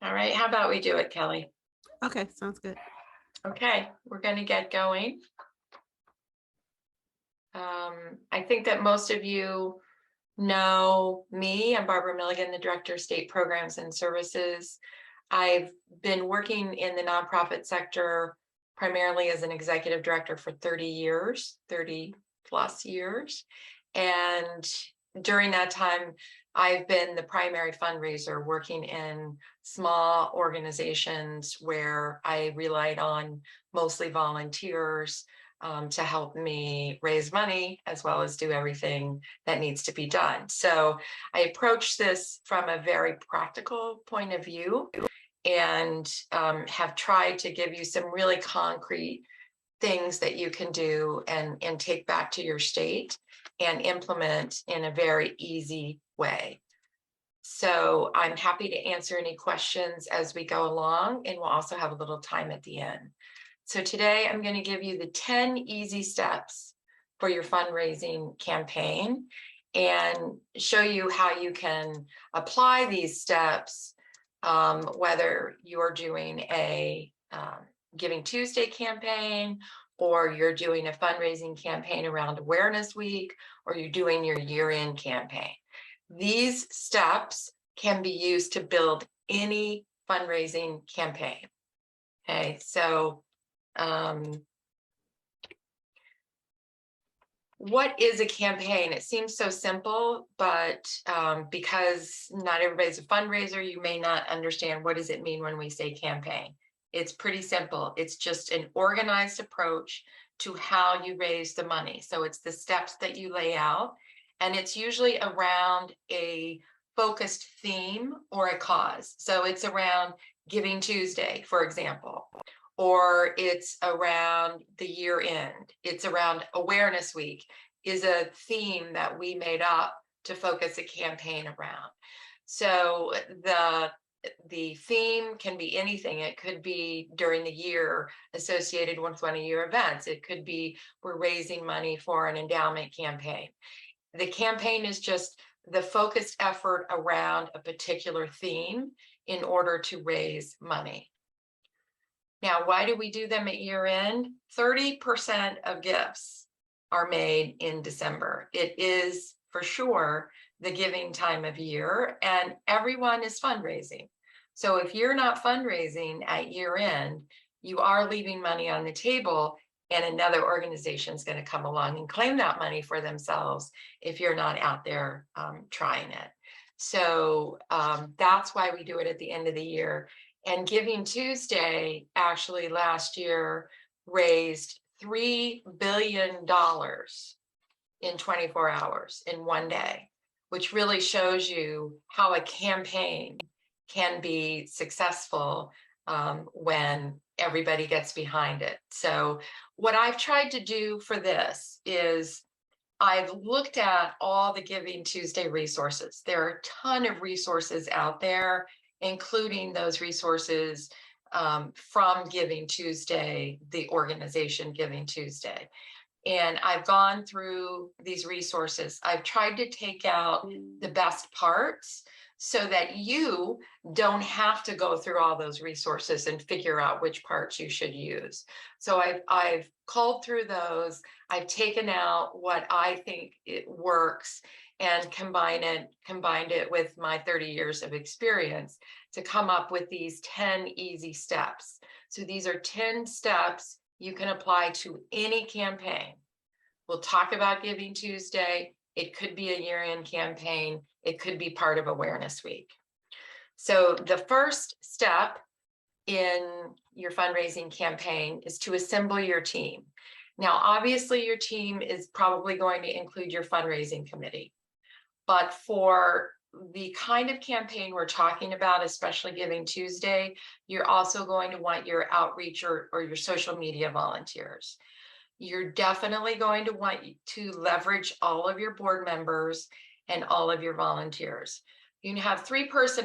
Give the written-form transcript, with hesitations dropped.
All right, how about we do it, Kelly? Okay, sounds good. Okay, we're going to get going. I think that most of you know me. I'm Barbara Milligan, the Director of State Programs and Services. I've been working in the nonprofit sector primarily as an executive director for 30 years, 30 plus years. And during that time, I've been the primary fundraiser working in small organizations where I relied on mostly volunteers to help me raise money as well as do everything that needs to be done. So I approach this from a very practical point of view and have tried to give you some really concrete things that you can do and take back to your state and implement in a very easy way. So I'm happy to answer any questions as we go along, and we'll also have a little time at the end. So today I'm going to give you the 10 easy steps for your fundraising campaign and show you how you can apply these steps, whether you're doing a Giving Tuesday campaign, or you're doing a fundraising campaign around Awareness Week, or you're doing your year-end campaign. These steps can be used to build any fundraising campaign. Okay, so what is a campaign? It seems so simple, but because not everybody's a fundraiser, you may not understand what does it mean when we say campaign. It's pretty simple. It's just an organized approach to how you raise the money. So it's the steps that you lay out, and it's usually around a focused theme or a cause. So it's around Giving Tuesday, for example, or it's around the year end. It's around Awareness Week is a theme that we made up to focus a campaign around. So the theme can be anything. It could be during the year associated with one of your events. It could be we're raising money for an endowment campaign. The campaign is just the focused effort around a particular theme in order to raise money. Now, why do we do them at year end? 30% of gifts are made in December. It is for sure the giving time of year, and everyone is fundraising. So if you're not fundraising at year end, you are leaving money on the table, and another organization is going to come along and claim that money for themselves if you're not out there trying it. So that's why we do it at the end of the year. And Giving Tuesday actually last year raised $3 billion in 24 hours in one day, which really shows you how a campaign can be successful when everybody gets behind it. So what I've tried to do for this is I've looked at all the Giving Tuesday resources. There are a ton of resources out there, including those resources from Giving Tuesday, the organization Giving Tuesday. And I've gone through these resources. I've tried to take out the best parts so that you don't have to go through all those resources and figure out which parts you should use. So I've culled through those. I've taken out what I think it works and combined it with my 30 years of experience to come up with these 10 easy steps. So these are 10 steps you can apply to any campaign. We'll talk about Giving Tuesday. It could be a year-end campaign. It could be part of Awareness Week. So the first step in your fundraising campaign is to assemble your team. Now, obviously, your team is probably going to include your fundraising committee. But for the kind of campaign we're talking about, especially Giving Tuesday, you're also going to want your outreach or your social media volunteers. You're definitely going to want to leverage all of your board members and all of your volunteers. You can have 3-person